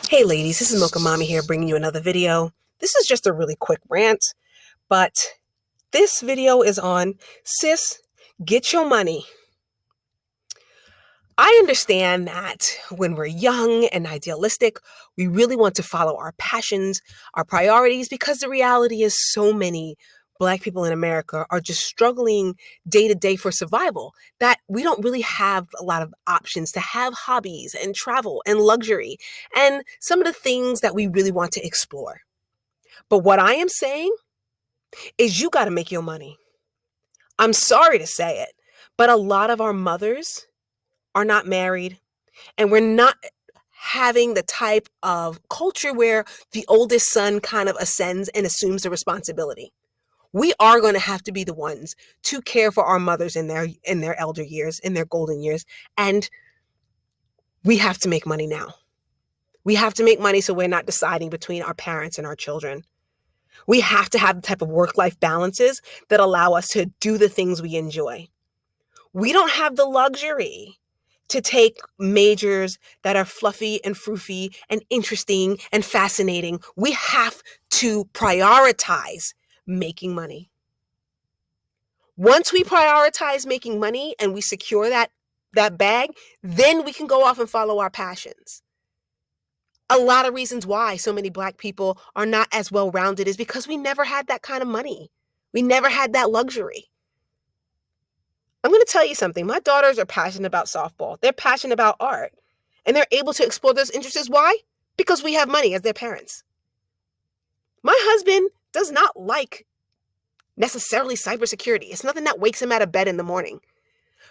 Hey ladies, this is Mocha Mommy here bringing you another video. This is just a really quick rant, but this video is on Sis, Get Your Money. I understand that when we're young and idealistic, we really want to follow our passions, our priorities, because the reality is so many Black people in America are just struggling day to day for survival, that we don't really have a lot of options to have hobbies and travel and luxury and some of the things that we really want to explore. But what I am saying is you got to make your money. I'm sorry to say it, but a lot of our mothers are not married, and we're not having the type of culture where the oldest son kind of ascends and assumes the responsibility. We are going to have to be the ones to care for our mothers in their elder years, in their golden years, and we have to make money now. We have to make money so we're not deciding between our parents and our children. We have to have the type of work-life balances that allow us to do the things we enjoy. We don't have the luxury to take majors that are fluffy and froofy and interesting and fascinating. We have to prioritize making money. Once we prioritize making money and we secure that bag, then we can go off and follow our passions. A lot of reasons why so many Black people are not as well-rounded is because we never had that kind of money. We never had that luxury. I'm going to tell you something. My daughters are passionate about softball. They're passionate about art. And they're able to explore those interests. Why? Because we have money as their parents. My husband does not like necessarily cybersecurity. It's nothing that wakes him out of bed in the morning.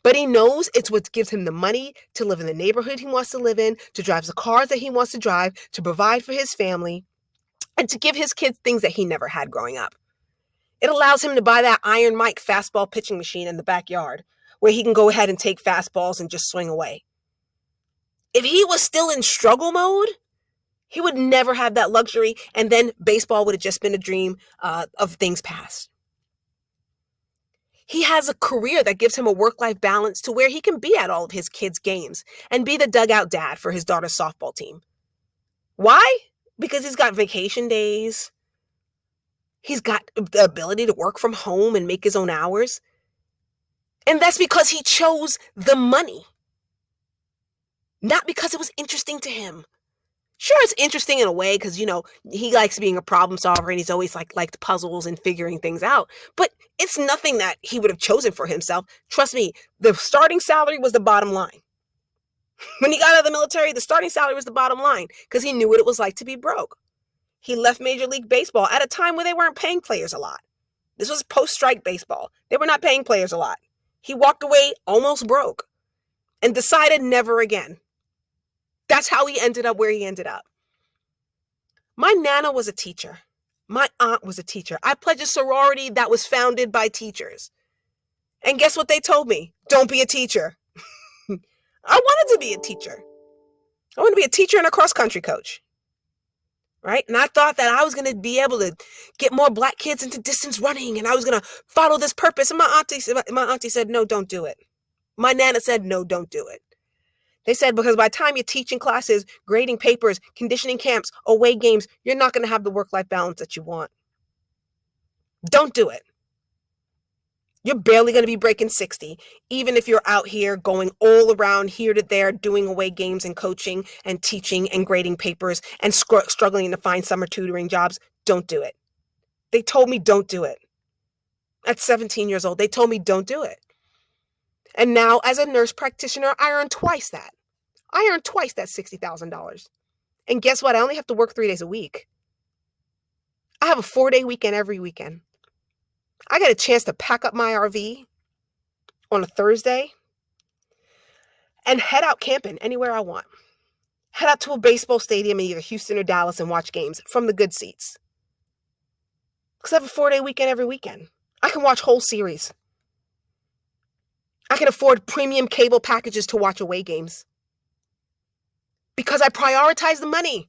But he knows it's what gives him the money to live in the neighborhood he wants to live in, to drive the cars that he wants to drive, to provide for his family, and to give his kids things that he never had growing up. It allows him to buy that Iron Mike fastball pitching machine in the backyard where he can go ahead and take fastballs and just swing away. If he was still in struggle mode, he would never have that luxury, and then baseball would have just been a dream of things past. He has a career that gives him a work-life balance to where he can be at all of his kids' games and be the dugout dad for his daughter's softball team. Why? Because he's got vacation days. He's got the ability to work from home and make his own hours. And that's because he chose the money, not because it was interesting to him. Sure, it's interesting in a way because, he likes being a problem solver and he's always liked puzzles and figuring things out. But it's nothing that he would have chosen for himself. Trust me, the starting salary was the bottom line. When he got out of the military, the starting salary was the bottom line because he knew what it was like to be broke. He left Major League Baseball at a time where they weren't paying players a lot. This was post-strike baseball. They were not paying players a lot. He walked away almost broke and decided never again. That's how he ended up where he ended up. My Nana was a teacher. My aunt was a teacher. I pledged a sorority that was founded by teachers. And guess what they told me? Don't be a teacher. I wanted to be a teacher. I wanted to be a teacher and a cross-country coach. Right? And I thought that I was going to be able to get more Black kids into distance running, and I was going to follow this purpose. And my auntie said, no, don't do it. My Nana said, no, don't do it. They said, because by the time you're teaching classes, grading papers, conditioning camps, away games, you're not going to have the work-life balance that you want. Don't do it. You're barely going to be breaking 60, even if you're out here going all around here to there, doing away games and coaching and teaching and grading papers and struggling to find summer tutoring jobs. Don't do it. They told me don't do it. At 17 years old, they told me don't do it. And now, as a nurse practitioner, I earn twice that. I earn twice that $60,000. And guess what? I only have to work 3 days a week. I have a 4-day weekend every weekend. I get a chance to pack up my RV on a Thursday and head out camping anywhere I want. Head out to a baseball stadium in either Houston or Dallas and watch games from the good seats. Because I have a 4-day weekend every weekend. I can watch whole series. I can afford premium cable packages to watch away games. Because I prioritize the money.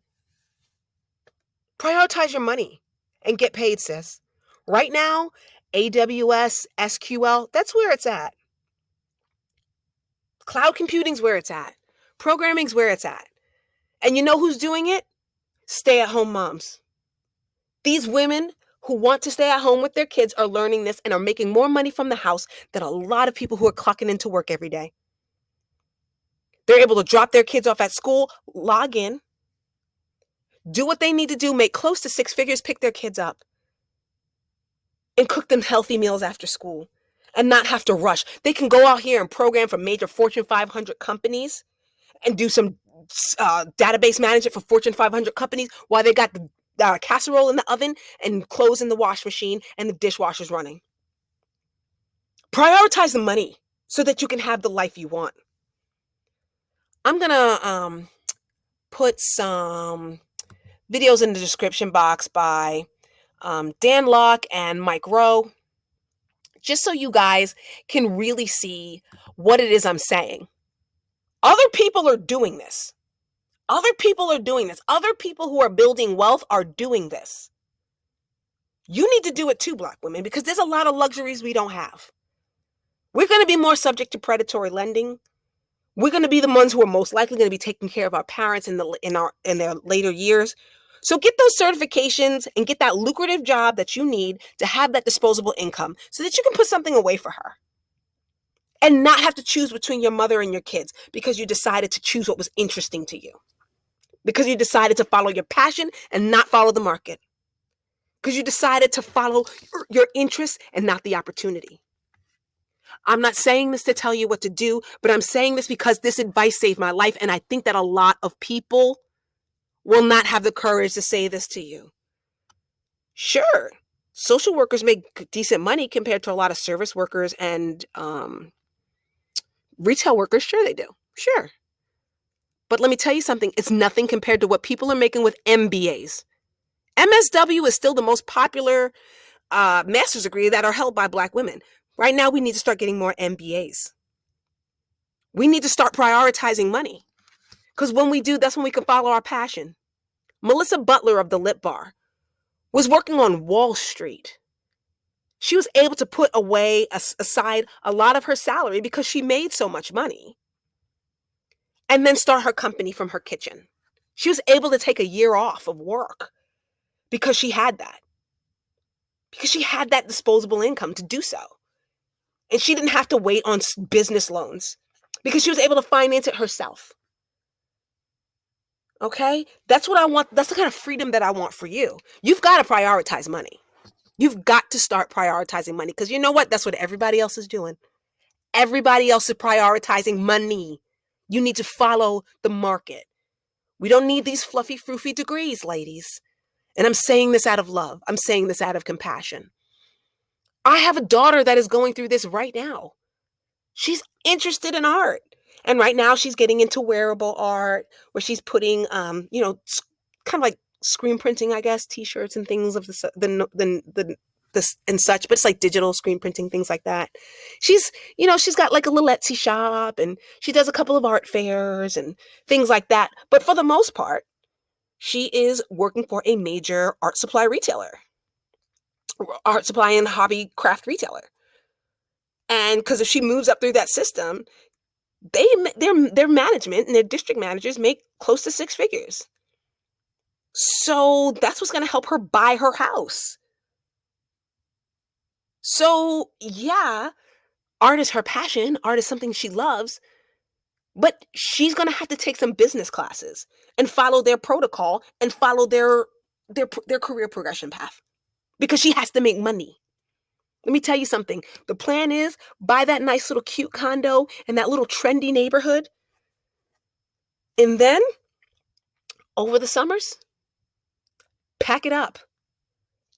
Prioritize your money and get paid, sis. Right now, AWS, SQL, that's where it's at. Cloud computing's where it's at. Programming's where it's at. And you know who's doing it? Stay-at-home moms. These women who want to stay at home with their kids are learning this and are making more money from the house than a lot of people who are clocking into work every day. They're able to drop their kids off at school, log in, do what they need to do, make close to 6 figures, pick their kids up, and cook them healthy meals after school and not have to rush. They can go out here and program for major Fortune 500 companies and do some database management for Fortune 500 companies while they got the casserole in the oven and clothes in the wash machine and the dishwasher's running. Prioritize the money so that you can have the life you want. I'm going to put some videos in the description box by Dan Locke and Mike Rowe, just so you guys can really see what it is I'm saying. Other people are doing this. Other people are doing this. Other people who are building wealth are doing this. You need to do it too, Black women, because there's a lot of luxuries we don't have. We're going to be more subject to predatory lending. We're going to be the ones who are most likely going to be taking care of our parents in their later years. So get those certifications and get that lucrative job that you need to have that disposable income so that you can put something away for her. And not have to choose between your mother and your kids because you decided to choose what was interesting to you. Because you decided to follow your passion and not follow the market. Because you decided to follow your interests and not the opportunity. I'm not saying this to tell you what to do, but I'm saying this because this advice saved my life. And I think that a lot of people will not have the courage to say this to you. Sure, social workers make decent money compared to a lot of service workers and retail workers. Sure, they do. Sure. But let me tell you something. It's nothing compared to what people are making with MBAs. MSW is still the most popular master's degree that are held by Black women. Right now, we need to start getting more MBAs. We need to start prioritizing money. Because when we do, that's when we can follow our passion. Melissa Butler of the Lip Bar was working on Wall Street. She was able to put aside a lot of her salary because she made so much money. And then start her company from her kitchen. She was able to take a year off of work because she had that. Because she had that disposable income to do so. And she didn't have to wait on business loans because she was able to finance it herself. Okay? That's what I want. That's the kind of freedom that I want for you. You've got to prioritize money. You've got to start prioritizing money because you know what? That's what everybody else is doing. Everybody else is prioritizing money. You need to follow the market. We don't need these fluffy, froofy degrees, ladies. And I'm saying this out of love. I'm saying this out of compassion. I have a daughter that is going through this right now. She's interested in art. And right now she's getting into wearable art where she's putting, kind of like screen printing, I guess, t-shirts and things of this and such, but it's like digital screen printing, things like that. She's got like a little Etsy shop and she does a couple of art fairs and things like that. But for the most part, she is working for a major art supply and hobby craft retailer. And because if she moves up through that system, their management and their district managers make close to 6 figures. So that's what's going to help her buy her house. So yeah, art is her passion. Art is something she loves. But she's going to have to take some business classes and follow their protocol and follow their career progression path because she has to make money. Let me tell you something. The plan is buy that nice little cute condo in that little trendy neighborhood. And then over the summers, pack it up,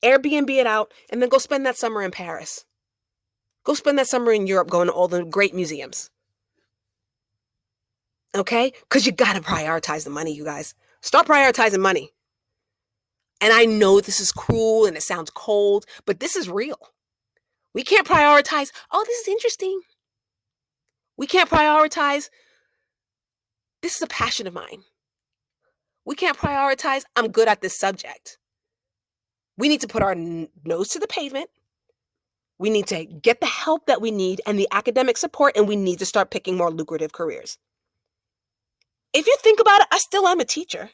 Airbnb it out, and then go spend that summer in Paris. Go spend that summer in Europe going to all the great museums. Okay? Because you got to prioritize the money, you guys. Start prioritizing money. And I know this is cruel and it sounds cold, but this is real. We can't prioritize, oh, this is interesting. We can't prioritize, this is a passion of mine. We can't prioritize, I'm good at this subject. We need to put our nose to the pavement. We need to get the help that we need and the academic support, and we need to start picking more lucrative careers. If you think about it, I still am a teacher.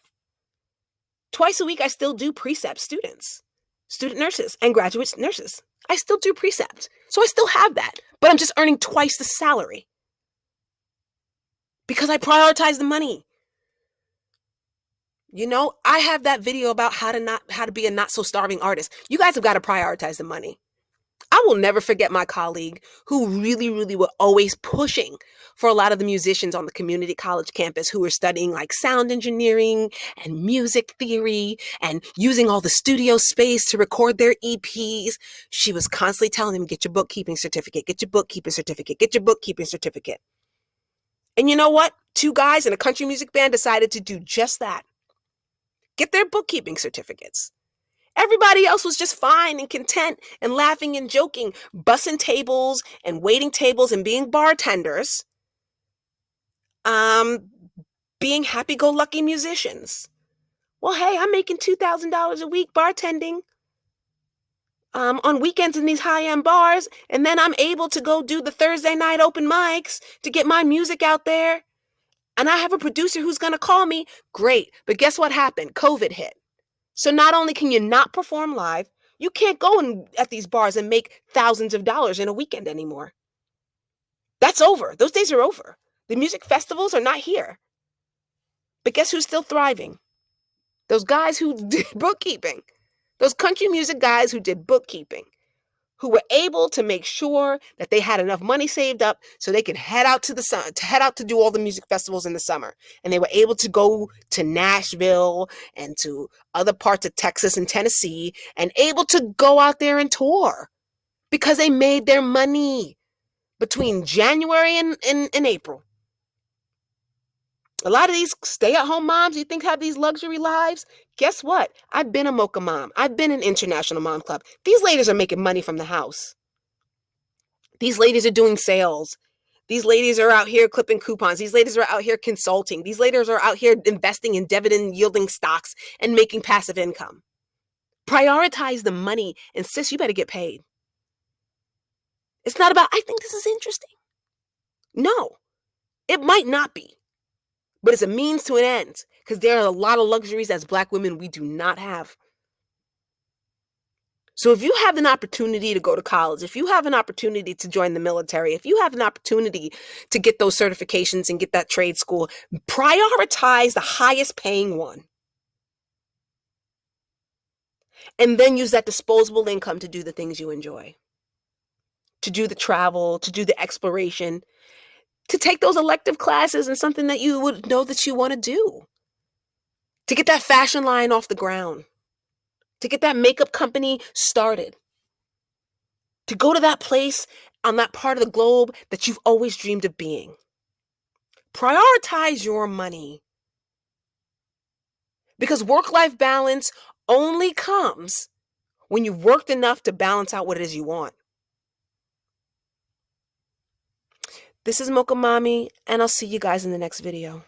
Twice a week, I still do precept students, student nurses, and graduate nurses. I still do precept. So I still have that, but I'm just earning twice the salary because I prioritize the money. You know, I have that video about how to be a not so starving artist. You guys have got to prioritize the money. I will never forget my colleague who really were always pushing for a lot of the musicians on the community college campus who were studying like sound engineering and music theory and using all the studio space to record their EPs. She was constantly telling them, get your bookkeeping certificate, get your bookkeeping certificate, get your bookkeeping certificate. And you know what? 2 guys in a country music band decided to do just that. Get their bookkeeping certificates. Everybody else was just fine and content and laughing and joking, bussing tables and waiting tables and being bartenders, being happy-go-lucky musicians. Well, hey, I'm making $2,000 a week bartending on weekends in these high-end bars, and then I'm able to go do the Thursday night open mics to get my music out there. And I have a producer who's going to call me. Great. But guess what happened? COVID hit. So not only can you not perform live, you can't go at these bars and make thousands of dollars in a weekend anymore. That's over. Those days are over. The music festivals are not here. But guess who's still thriving? Those guys who did bookkeeping. Those country music guys who did bookkeeping, who were able to make sure that they had enough money saved up so they could head out to do all the music festivals in the summer. And they were able to go to Nashville and to other parts of Texas and Tennessee and able to go out there and tour because they made their money between January and April. A lot of these stay-at-home moms you think have these luxury lives, guess what? I've been a mocha mom. I've been an international mom club. These ladies are making money from the house. These ladies are doing sales. These ladies are out here clipping coupons. These ladies are out here consulting. These ladies are out here investing in dividend-yielding stocks and making passive income. Prioritize the money, and sis, you better get paid. It's not about, I think this is interesting. No, it might not be. But it's a means to an end because there are a lot of luxuries as Black women we do not have. So if you have an opportunity to go to college, if you have an opportunity to join the military, if you have an opportunity to get those certifications and get that trade school, prioritize the highest paying one. And then use that disposable income to do the things you enjoy, to do the travel, to do the exploration, to take those elective classes and something that you would know that you want to do, to get that fashion line off the ground, to get that makeup company started, to go to that place on that part of the globe that you've always dreamed of being. Prioritize your money because work-life balance only comes when you've worked enough to balance out what it is you want. This is Mocha Mommy, and I'll see you guys in the next video.